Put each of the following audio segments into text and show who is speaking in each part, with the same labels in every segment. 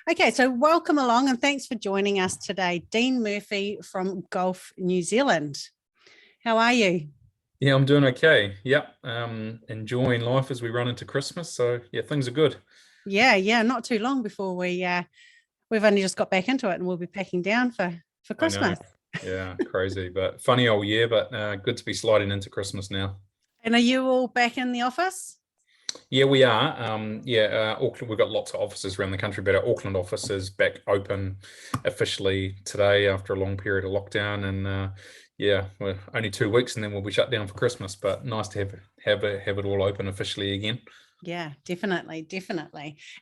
Speaker 1: Okay, so welcome along and thanks for joining us today. Dean Murphy from Golf New Zealand. How are you?
Speaker 2: Yeah, I'm doing okay. Yep. Enjoying life as we run into Christmas. So yeah, things are good.
Speaker 1: Yeah, not too long before we've only just got back into it and we'll be packing down for
Speaker 2: I know.
Speaker 1: Christmas.
Speaker 2: Yeah, crazy, but funny old year, but good to be sliding into Christmas now.
Speaker 1: And are you all back in the office?
Speaker 2: Yeah, we are. Auckland, we've got lots of offices around the country, but our Auckland office is back open officially today after a long period of lockdown. And yeah, we're only 2 weeks and then we'll be shut down for Christmas, but nice to have it all open officially again.
Speaker 1: Yeah, definitely.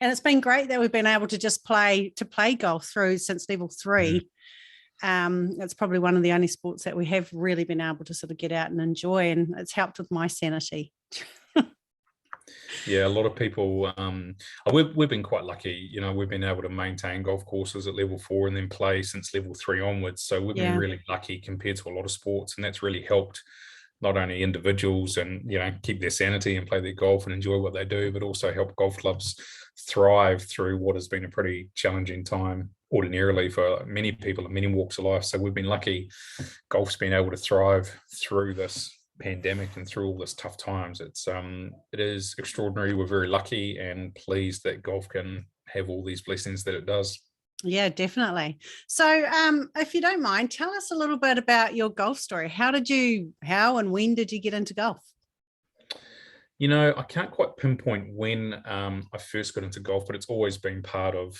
Speaker 1: And it's been great that we've been able to just play golf through since level 3. It's probably one of the only sports that we have really been able to sort of get out and enjoy, and it's helped with my sanity.
Speaker 2: Yeah, a lot of people. We've been quite lucky. We've been able to maintain golf courses at level 4 and then play since level 3 onwards. So we've been
Speaker 1: Yeah.
Speaker 2: really lucky compared to a lot of sports, and that's really helped not only individuals and keep their sanity and play their golf and enjoy what they do, but also help golf clubs thrive through what has been a pretty challenging time ordinarily for many people in many walks of life. So we've been lucky. Golf's been able to thrive through this pandemic and through all this tough times. It is extraordinary. We're very lucky and pleased that golf can have all these blessings that it does.
Speaker 1: Yeah, definitely. So if you don't mind, tell us a little bit about your golf story. How and when did you get into golf?
Speaker 2: I can't quite pinpoint when I first got into golf, but it's always been part of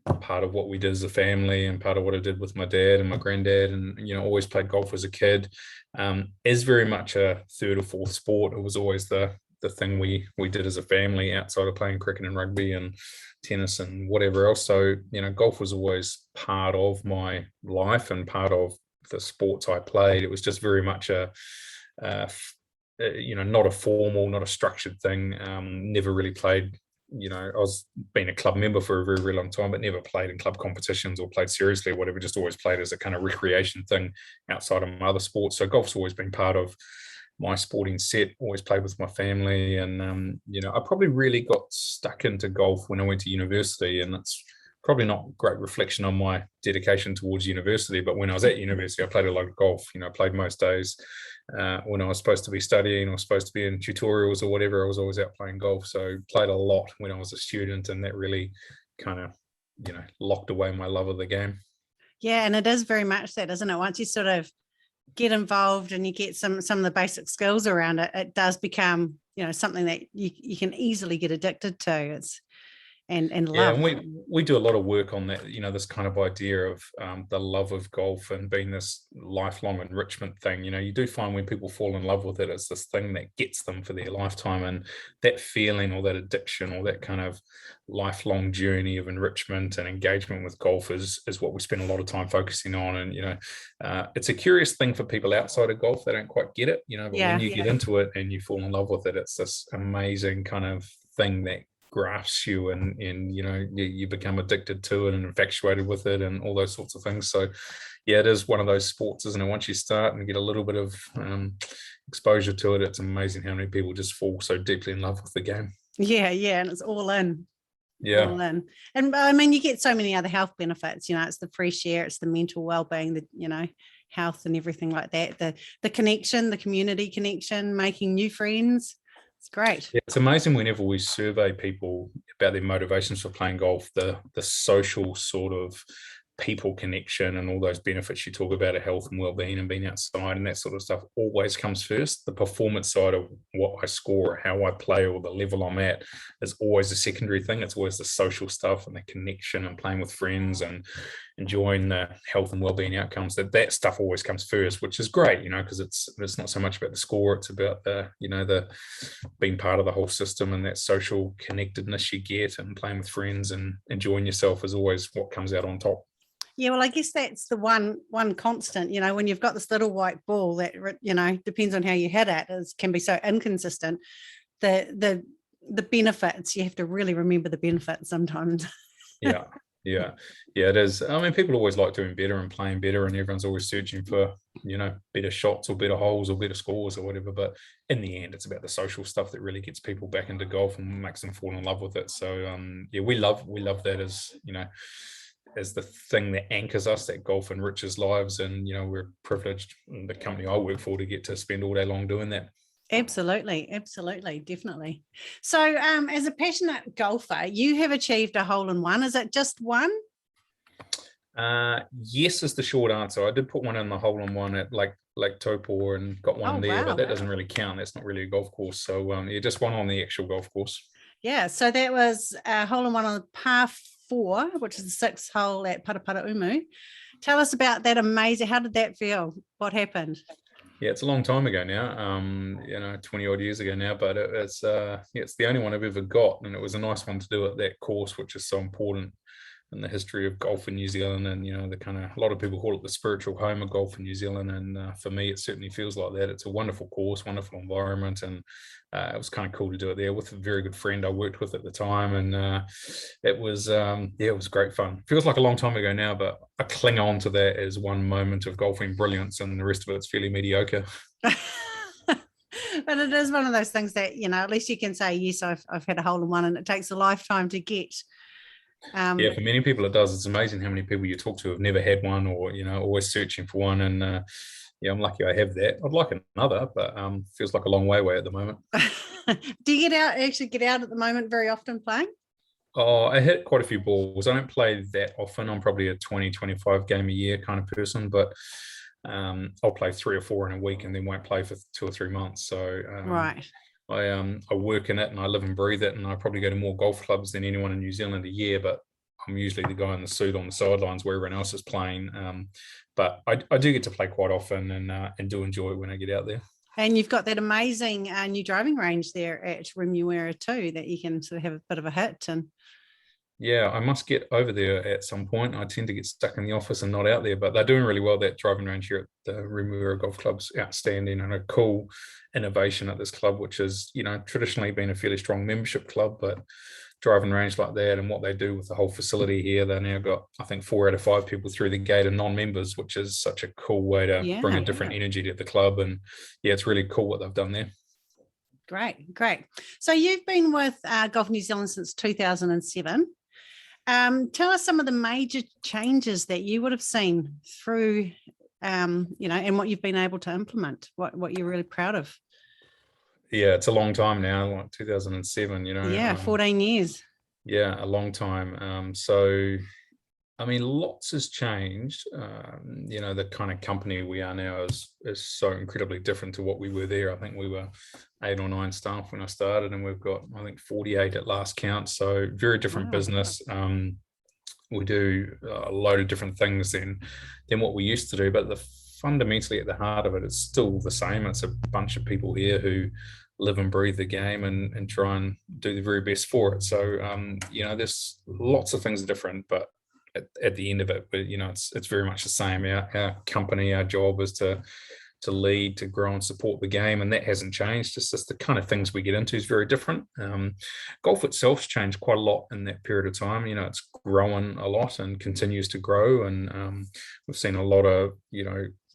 Speaker 2: what we did as a family and part of what I did with my dad and my granddad, and always played golf as a kid. As very much a third or fourth sport, it was always the thing we did as a family outside of playing cricket and rugby and tennis and whatever else. So golf was always part of my life and part of the sports I played. It was just very much not a formal, not a structured thing. Never really played. I was been a club member for a very, very long time, but never played in club competitions or played seriously or whatever, just always played as a kind of recreation thing outside of my other sports. So golf's always been part of my sporting set, always played with my family. And, I probably really got stuck into golf when I went to university, and that's probably not a great reflection on my dedication towards university. But when I was at university, I played a lot of golf. I played most days. When I was supposed to be studying or supposed to be in tutorials or whatever, I was always out playing golf. So played a lot when I was a student, and that really kind of, locked away my love of the game.
Speaker 1: Yeah, and it is very much that, isn't it? Once you sort of get involved and you get some of the basic skills around it, it does become, something that you can easily get addicted to. It's and love.
Speaker 2: Yeah, and we do a lot of work on that, this kind of idea of the love of golf and being this lifelong enrichment thing. You do find when people fall in love with it, it's this thing that gets them for their lifetime, and that feeling or that addiction or that kind of lifelong journey of enrichment and engagement with golf is what we spend a lot of time focusing on. And it's a curious thing for people outside of golf. They don't quite get it, but when you get into it and you fall in love with it, it's this amazing kind of thing that grasps you, and you become addicted to it and infatuated with it and all those sorts of things. So yeah, it is one of those sports, isn't it? Once you start and get a little bit of exposure to it, it's amazing how many people just fall so deeply in love with the game.
Speaker 1: Yeah, and it's all in.
Speaker 2: Yeah.
Speaker 1: All in. And I mean, you get so many other health benefits. It's the fresh air, it's the mental well-being, the health and everything like that, the connection, the community connection, making new friends. It's great.
Speaker 2: Yeah, it's amazing whenever we survey people about their motivations for playing golf, the social sort of people connection and all those benefits you talk about of health and well-being and being outside and that sort of stuff always comes first. The performance side of what I score or how I play or the level I'm at is always a secondary thing. It's always the social stuff and the connection and playing with friends and enjoying the health and well-being outcomes. That stuff always comes first, which is great, because it's not so much about the score. It's about the being part of the whole system, and that social connectedness you get and playing with friends and enjoying yourself is always what comes out on top.
Speaker 1: Yeah, well, I guess that's the one constant, when you've got this little white ball that, depends on how you hit it, can be so inconsistent. The benefits, you have to really remember the benefits sometimes.
Speaker 2: Yeah. Yeah, yeah, it is. I mean, people always like doing better and playing better, and everyone's always searching for, better shots or better holes or better scores or whatever. But in the end, it's about the social stuff that really gets people back into golf and makes them fall in love with it. So, yeah, we love that as the thing that anchors us, that golf enriches lives, and we're privileged in the company I work for to get to spend all day long doing that.
Speaker 1: Absolutely, absolutely, definitely. So, as a passionate golfer, you have achieved a hole in one. Is it just one?
Speaker 2: Yes is the short answer. I did put one in the hole in one at Lake Taupo and got one
Speaker 1: Oh,
Speaker 2: there, but
Speaker 1: wow.
Speaker 2: that doesn't really count. That's not really a golf course. So yeah, just one on the actual golf course.
Speaker 1: Yeah, so that was a hole in one on par 4, which is the sixth hole at Parapara Umu. Tell us about that amazing. How did that feel? What happened?
Speaker 2: Yeah, it's a long time ago now. 20 odd years ago now, but it's the only one I've ever got, and it was a nice one to do at that course, which is so important in the history of golf in New Zealand. And the kind of, a lot of people call it the spiritual home of golf in New Zealand, and for me it certainly feels like that. It's a wonderful course, wonderful environment, and it was kind of cool to do it there with a very good friend I worked with at the time, and it was great fun. Feels like a long time ago now, but I cling on to that as one moment of golfing brilliance, and the rest of it's fairly mediocre.
Speaker 1: But it is one of those things that at least you can say, yes, I've had a hole in one, and it takes a lifetime to get.
Speaker 2: Yeah, for many people it does. It's amazing how many people you talk to have never had one, or always searching for one. And yeah, I'm lucky I have that. I'd like another, but feels like a long way away at the moment.
Speaker 1: Do you actually get out at the moment very often playing?
Speaker 2: Oh, I hit quite a few balls. I don't play that often. I'm probably a 20, 25 game a year kind of person, but I'll play 3 or 4 in a week and then won't play for 2 or 3 months. So
Speaker 1: Right.
Speaker 2: I work in it and I live and breathe it, and I probably go to more golf clubs than anyone in New Zealand a year, but I'm usually the guy in the suit on the sidelines where everyone else is playing. But I do get to play quite often, and do enjoy it when I get out there.
Speaker 1: And you've got that amazing new driving range there at Remuera too, that you can sort of have a bit of a hit. And
Speaker 2: Yeah, I must get over there at some point. I tend to get stuck in the office and not out there, but they're doing really well. That driving range here at the Remuera Golf Club's outstanding, and a cool innovation at this club, which has traditionally been a fairly strong membership club, but driving range like that and what they do with the whole facility here, they now got, I think, 4 out of 5 people through the gate are non-members, which is such a cool way to bring a different energy to the club. And yeah, it's really cool what they've done there.
Speaker 1: Great. So you've been with Golf New Zealand since 2007. Tell us some of the major changes that you would have seen through, and what you've been able to implement, what you're really proud of.
Speaker 2: Yeah, it's a long time now, like 2007,
Speaker 1: Yeah, 14 years.
Speaker 2: Yeah, a long time. So, I mean, lots has changed. The kind of company we are now is so incredibly different to what we were there. I think we were 8 or 9 staff when I started, and we've got, I think, 48 at last count. So very different business. We do a load of different things than what we used to do, but fundamentally at the heart of it, it's still the same. It's a bunch of people here who live and breathe the game and try and do the very best for it. So, there's lots of things different, but at the end of it, it's very much the same. Our company, our job is to lead, to grow and support the game, and that hasn't changed. It's just the kind of things we get into is very different. Golf itself's changed quite a lot in that period of time. It's growing a lot and continues to grow, and we've seen a lot of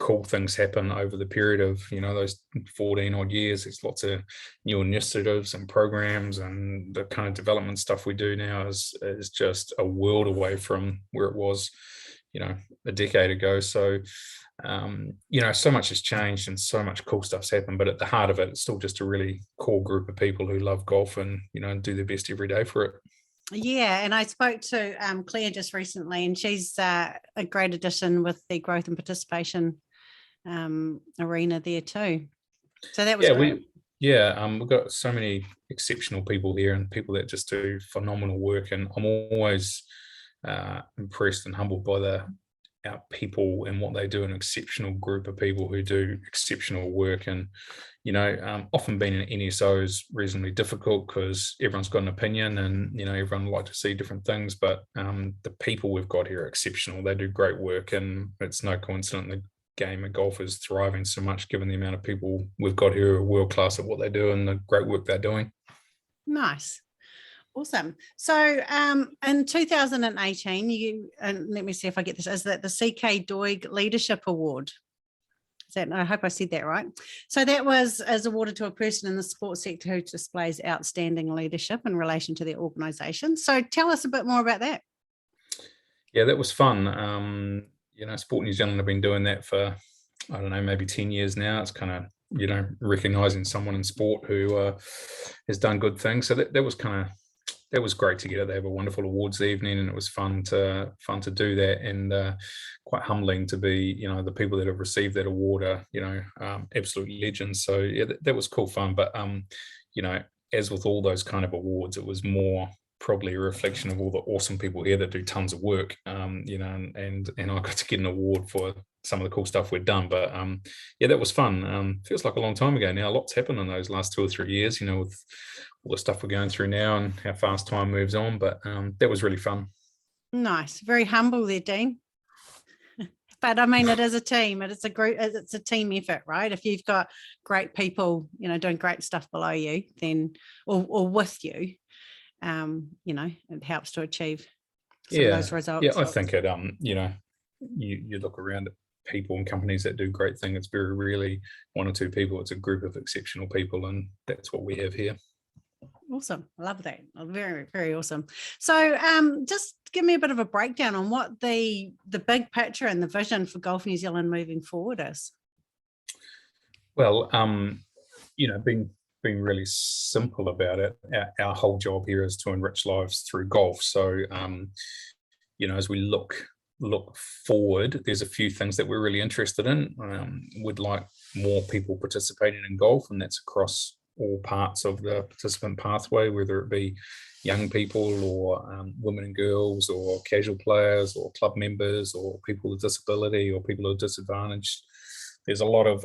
Speaker 2: cool things happen over the period of those 14 odd years. There's lots of new initiatives and programs, and the kind of development stuff we do now is just a world away from where it was a decade ago. So so much has changed and so much cool stuff's happened, but at the heart of it, it's still just a really core group of people who love golf and do their best every day for it.
Speaker 1: Yeah, and I spoke to Claire just recently, and she's a great addition with the growth and participation arena there too. So that was great.
Speaker 2: We've got so many exceptional people here and people that just do phenomenal work, and I'm always impressed and humbled by our people and what they do. An exceptional group of people who do exceptional work, and often being an NSO is reasonably difficult because everyone's got an opinion, and everyone would like to see different things, but the people we've got here are exceptional. They do great work, and it's no coincidence the game of golf is thriving so much given the amount of people we've got here who are world class at what they do and the great work they're doing.
Speaker 1: Nice. Awesome. So in 2018, you, and let me see if I get this, is that the CK Doig Leadership Award? Is that, I hope I said that right. So that was as awarded to a person in the sports sector who displays outstanding leadership in relation to their organisation. So tell us a bit more about that.
Speaker 2: Yeah, that was fun. Sport New Zealand have been doing that for, I don't know, maybe 10 years now. It's kind of, recognising someone in sport who has done good things. So that was great to get it. They have a wonderful awards evening, and it was fun to do that, and quite humbling to be, the people that have received that award are, absolute legends. So yeah, that was cool fun. But as with all those kind of awards, it was more probably a reflection of all the awesome people here that do tons of work, and I got to get an award for some of the cool stuff we've done. But yeah, that was fun. Feels like a long time ago now. Lots happened in those last 2 or 3 years, with all the stuff we're going through now and how fast time moves on. But that was really fun.
Speaker 1: Nice. Very humble there, Dean. But I mean, it is a team, it's a group, it's a team effort, right? If you've got great people, doing great stuff below you, then, or with you, it helps to achieve some of those results.
Speaker 2: Yeah, I think it, you look around at people and companies that do great things, it's very rarely 1 or 2 people, it's a group of exceptional people, and that's what we have here.
Speaker 1: Awesome. I love that. Very, very awesome. So just give me a bit of a breakdown on what the big picture and the vision for Golf New Zealand moving forward is.
Speaker 2: Well, being really simple about it, our whole job here is to enrich lives through golf. So, as we look forward, there's a few things that we're really interested in. We'd like more people participating in golf, and that's across all parts of the participant pathway, whether it be young people or women and girls or casual players or club members or people with disability or people who are disadvantaged. There's a lot of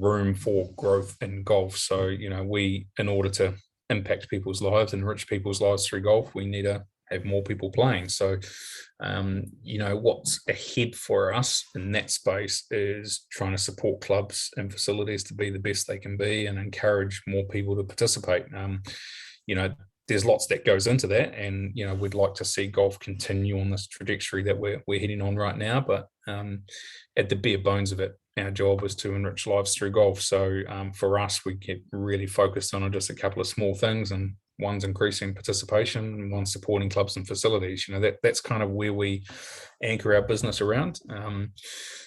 Speaker 2: room for growth in golf. So, we, in order to impact people's lives, enrich people's lives through golf, we need to have more people playing. So, what's ahead for us in that space is trying to support clubs and facilities to be the best they can be and encourage more people to participate. There's lots that goes into that, and we'd like to see golf continue on this trajectory that we're heading on right now. But at the bare bones of it, our job is to enrich lives through golf. So for us, we get really focused on just a couple of small things, and one's increasing participation and one's supporting clubs and facilities. That's kind of where we anchor our business around.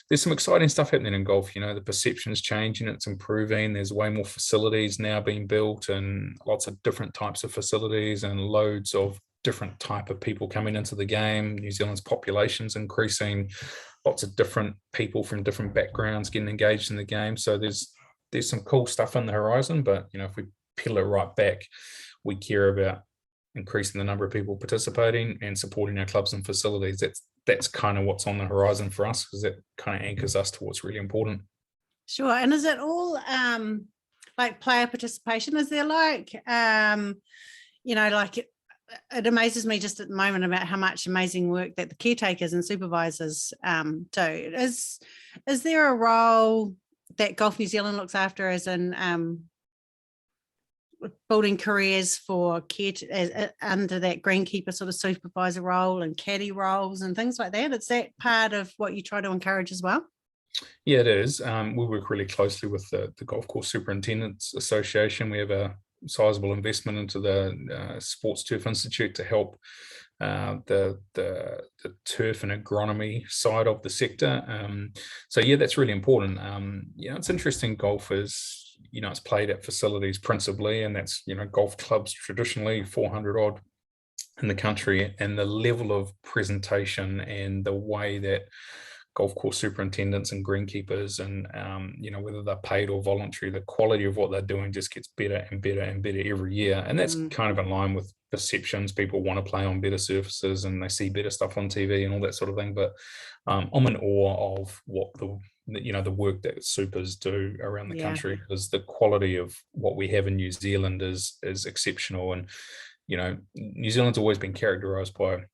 Speaker 2: There's some exciting stuff happening in golf. The perception's changing, it's improving. There's way more facilities now being built, and lots of different types of facilities, and loads of different type of people coming into the game. New Zealand's population's increasing, lots of different people from different backgrounds getting engaged in the game. So there's some cool stuff on the horizon. But if we peel it right back, we care about increasing the number of people participating and supporting our clubs and facilities. That's kind of what's on the horizon for us, because that kind of anchors us to what's really important.
Speaker 1: Sure. And is it all like player participation? Is there it amazes me just at the moment about how much amazing work that the caretakers and supervisors do. Is there a role that Golf New Zealand looks after as in building careers for under that greenkeeper sort of supervisor role and caddy roles and things like that? Is that part of what you try to encourage as well?
Speaker 2: Yeah, it is. We work really closely with the Golf Course Superintendents Association. We have a sizable investment into the Sports Turf Institute to help the turf and agronomy side of the sector. So yeah, that's really important. It's interesting. Golf is, it's played at facilities principally, and that's, golf clubs traditionally 400 odd in the country, and the level of presentation and the way that golf course superintendents and greenkeepers and whether they're paid or voluntary, the quality of what they're doing just gets better and better and better every year. And that's kind of in line with perceptions. People want to play on better surfaces and they see better stuff on TV and all that sort of thing. But I'm in awe of what the work that supers do around the country, because the quality of what we have in New Zealand is exceptional. And New Zealand's always been characterized by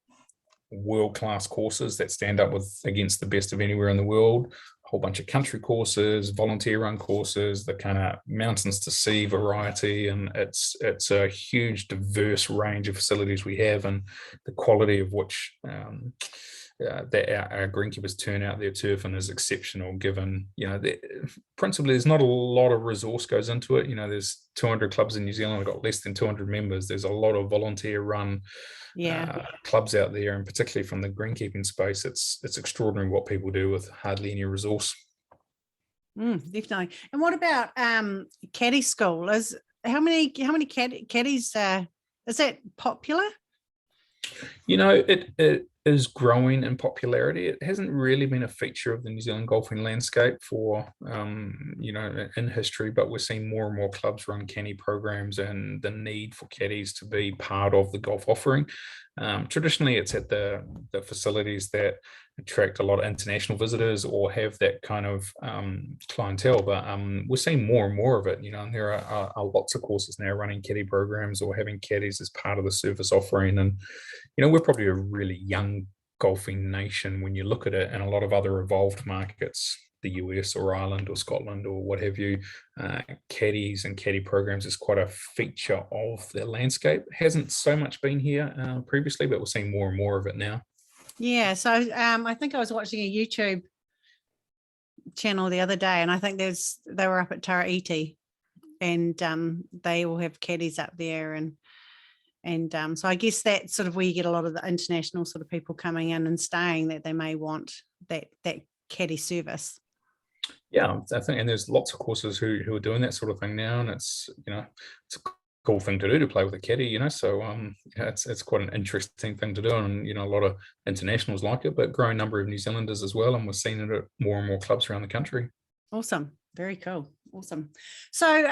Speaker 2: world-class courses that stand up against the best of anywhere in the world. A whole bunch of country courses, volunteer run courses, the kind of mountains to sea variety, and it's a huge diverse range of facilities we have, and the quality of which that our greenkeepers turn out their turf and is exceptional, given principally there's not a lot of resource goes into it. There's 200 clubs in New Zealand, I've got less than 200 members. There's a lot of volunteer run clubs out there, and particularly from the greenkeeping space, it's extraordinary what people do with hardly any resource.
Speaker 1: Definitely. And what about Caddy School? How many caddies is that popular?
Speaker 2: It is growing in popularity. It hasn't really been a feature of the New Zealand golfing landscape for in history, but we're seeing more and more clubs run caddy programs, and the need for caddies to be part of the golf offering. Traditionally, it's at the facilities that attract a lot of international visitors or have that kind of clientele, but we're seeing more and more of it. And there are lots of courses now running caddy programs or having caddies as part of the service offering. And we're probably a really young golfing nation when you look at it, and a lot of other evolved markets, the US or Ireland or Scotland or what have you, caddies and caddy programs is quite a feature of the landscape. Hasn't so much been here previously, but we're seeing more and more of it now.
Speaker 1: Yeah, so I think I was watching a YouTube channel the other day, and I think they were up at Taraiti, and they all have caddies up there, and so I guess that's sort of where you get a lot of the international sort of people coming in and staying, that they may want that caddy service.
Speaker 2: Yeah, I think, and there's lots of courses who are doing that sort of thing now, and it's it's a cool thing to do, to play with a caddy, so it's quite an interesting thing to do, and a lot of internationals like it, but growing number of New Zealanders as well, and we're seeing it at more and more clubs around the country.
Speaker 1: Awesome, very cool, awesome. So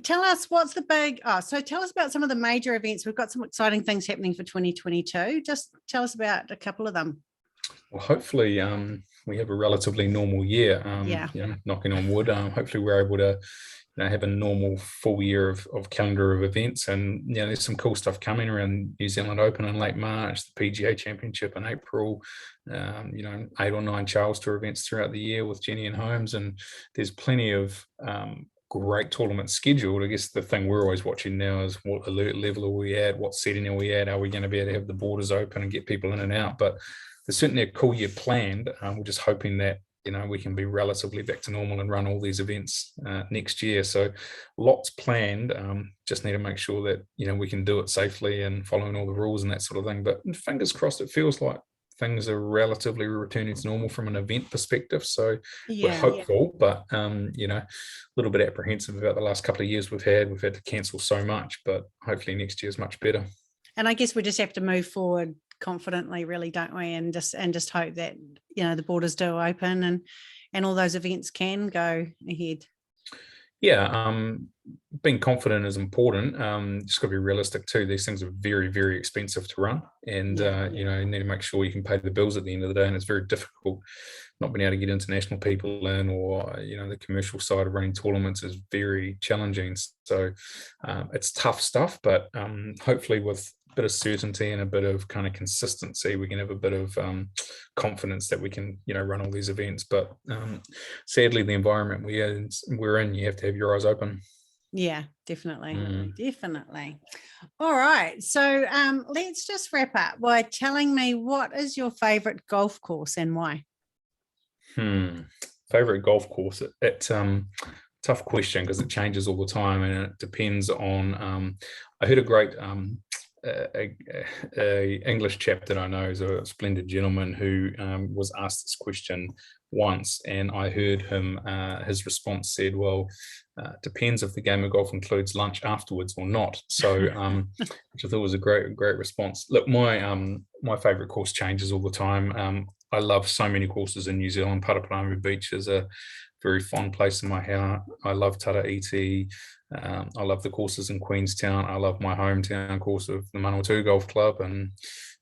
Speaker 1: tell us tell us about some of the major events. We've got some exciting things happening for 2022. Just tell us about a couple of them.
Speaker 2: Well, hopefully we have a relatively normal year, knocking on wood. Hopefully we're able to have a normal full year of calendar of events, and there's some cool stuff coming around New Zealand Open in late March, the PGA Championship in April, 8 or 9 Charles Tour events throughout the year with Jenny and Holmes, and there's plenty of great tournaments scheduled. I guess the thing we're always watching now is what alert level are we at, what setting are we at, are we going to be able to have the borders open and get people in and out? But there's certainly a cool year planned. We're just hoping that we can be relatively back to normal and run all these events next year. So lots planned. Just need to make sure that we can do it safely and following all the rules and that sort of thing. But fingers crossed, it feels like things are relatively returning to normal from an event perspective. So we're hopeful, but a little bit apprehensive about the last couple of years we've had to cancel so much, but hopefully next year is much better. And
Speaker 1: I guess we just have to move forward confidently, really, don't we? And just hope that the borders do open and all those events can go ahead.
Speaker 2: Being confident is important. Just got to be realistic too. These things are very, very expensive to run, and you need to make sure you can pay the bills at the end of the day. And it's very difficult not being able to get international people in, or the commercial side of running tournaments is very challenging. So it's tough stuff, but hopefully with a bit of certainty and a bit of kind of consistency, we can have a bit of confidence that we can run all these events. But sadly, the environment we're in, you have to have your eyes open. Yeah, definitely. Definitely. All right, so let's just wrap up by telling me, what is your favorite golf course and why? Favorite golf course? It's tough question, because it changes all the time, and it depends on I heard a great a English chap that I know is a splendid gentleman who was asked this question once, and I heard him, his response said, well, depends if the game of golf includes lunch afterwards or not. So which I thought was a great response. Look, my favorite course changes all the time. I love so many courses in New Zealand. Paraparaumu Beach is a very fond place in my heart. I love Taraiti. I love the courses in Queenstown. I love my hometown course of the Manawatu Golf Club, and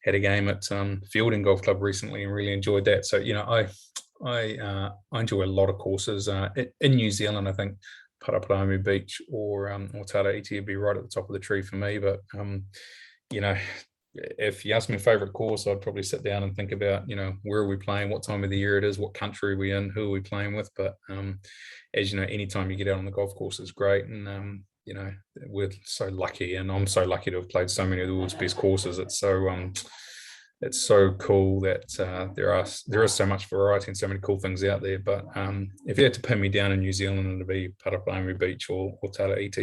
Speaker 2: had a game at Fielding Golf Club recently and really enjoyed that. So I enjoy a lot of courses in New Zealand. I think Paraparaumu Beach or Taraiti would be right at the top of the tree for me. But if you ask me favorite course, I'd probably sit down and think about, where are we playing, what time of the year it is, what country are we in, who are we playing with. But as you know, anytime you get out on the golf course is great. And we're so lucky, and I'm so lucky to have played so many of the world's best courses. It's so cool that there is so much variety and so many cool things out there. But if you had to pin me down in New Zealand, it'd be Paraparaumu Beach or Taylor ET.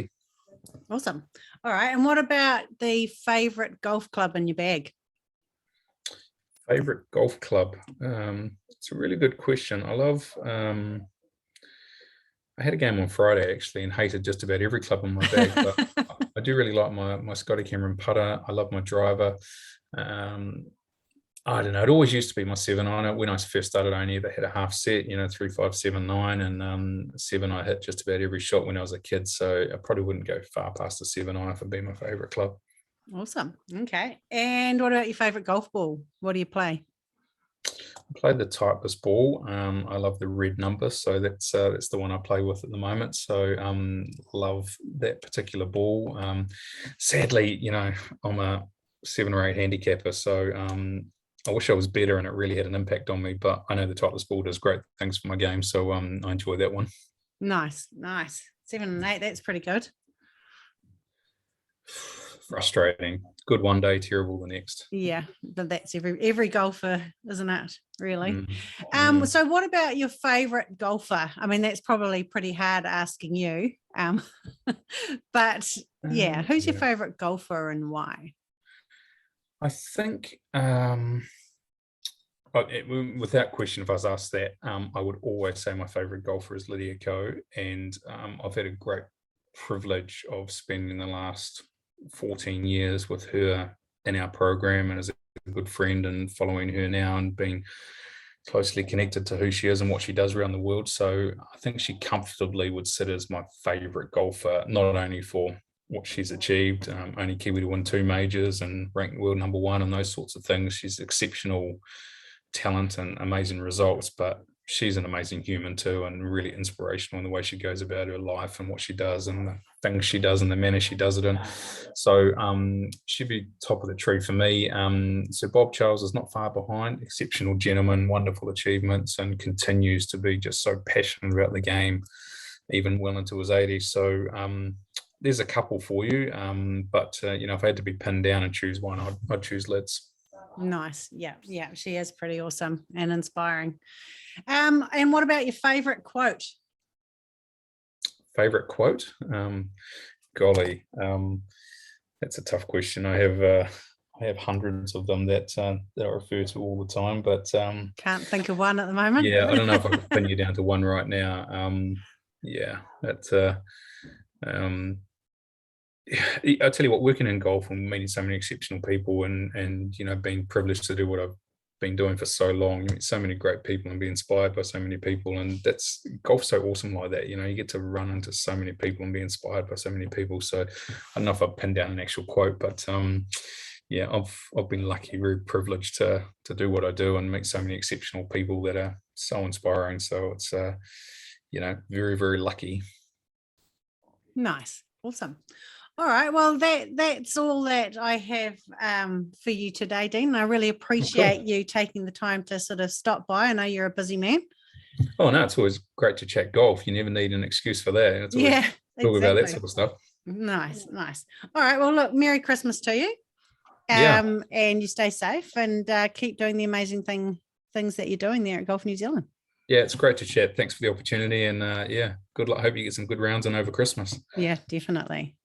Speaker 1: Awesome. All right. And what about the favorite golf club in your bag?
Speaker 2: Favorite golf club? It's a really good question. I love. I had a game on Friday actually and hated just about every club in my bag, but I do really like my Scotty Cameron putter. I love my driver. I don't know. It always used to be my 7-iron. When I first started, I only ever hit a half set, 3, 5, 7, 9, and 7 I hit just about every shot when I was a kid. So I probably wouldn't go far past the 7-iron if it'd be my favorite club.
Speaker 1: Awesome. Okay. And what about your favorite golf ball? What do you play?
Speaker 2: I played the Titleist ball. I love the red number, so that's the one I play with at the moment. So love that particular ball. Sadly, I'm a 7 or 8 handicapper, so I wish I was better and it really had an impact on me, but I know the Titleist ball does great things for my game, so I enjoy that one. Nice.
Speaker 1: 7 and 8, that's pretty good.
Speaker 2: Frustrating. Good one day, terrible the next.
Speaker 1: Yeah, but that's every golfer, isn't it? Really. So what about your favorite golfer? I mean, that's probably pretty hard asking you. But yeah, who's your favorite golfer and why?
Speaker 2: I think, without question, if I was asked that, I would always say my favorite golfer is Lydia Ko, and I've had a great privilege of spending the last 14 years with her in our program, and as a good friend, and following her now and being closely connected to who she is and what she does around the world. So I think she comfortably would sit as my favorite golfer, not only for what she's achieved, only Kiwi to win 2 majors and ranked world number 1 and those sorts of things. She's exceptional talent and amazing results, but she's an amazing human too, and really inspirational in the way she goes about her life and what she does and the things she does and the manner she does it in. So she'd be top of the tree for me. So Bob Charles is not far behind. Exceptional gentleman, wonderful achievements, and continues to be just so passionate about the game, even well into his 80s. So there's a couple for you, but if I had to be pinned down and choose one, I'd choose Liz.
Speaker 1: Nice. Yeah, she is pretty awesome and inspiring. And what about your favorite quote?
Speaker 2: Favorite quote? Golly, that's a tough question. I have hundreds of them that I refer to all the time, but
Speaker 1: can't think of one at the moment.
Speaker 2: Yeah, I don't know if I can pin you down to one right now. I tell you what, working in golf and meeting so many exceptional people and being privileged to do what I've been doing for so long, you meet so many great people and be inspired by so many people, and that's golf's so awesome like that. You get to run into so many people and be inspired by so many people. So I don't know if I've pinned down an actual quote, but I've been lucky, very privileged to do what I do and meet so many exceptional people that are so inspiring. So it's very, very lucky.
Speaker 1: Nice. Awesome. All right. Well, that's all that I have for you today, Dean. I really appreciate you taking the time to sort of stop by. I know you're a busy man.
Speaker 2: Oh, no, it's always great to chat golf. You never need an excuse for that. It's always talk about that sort of stuff.
Speaker 1: Nice. All right. Well, look, Merry Christmas to you. And you stay safe and keep doing the amazing things that you're doing there at Golf New Zealand.
Speaker 2: Yeah, it's great to chat. Thanks for the opportunity. And good luck. Hope you get some good rounds in over Christmas.
Speaker 1: Yeah, definitely.